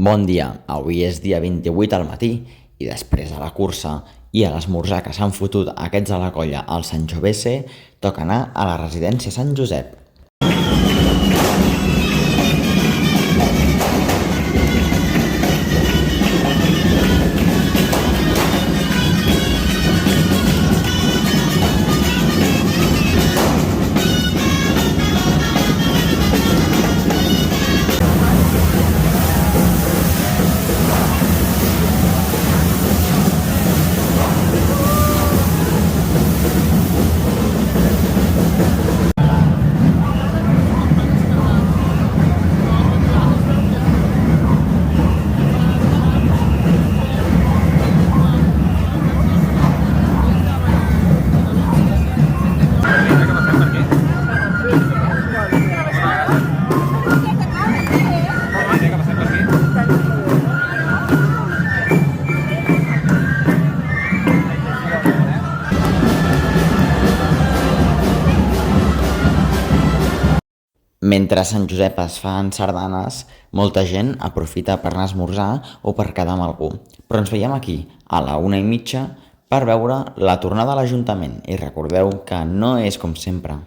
Bon dia, avui és dia 28 al matí i després de la cursa i a l'esmorzar que s'han fotut aquests a la colla al Sangiovese, toca anar a la residència Sant Josep. Mentre a Sant Josep es fan sardanes, molta gent aprofita per anar a esmorzar o per quedar amb algú. Però ens veiem aquí, a la 1:30, per veure la tornada a l'Ajuntament. I recordeu que no és com sempre.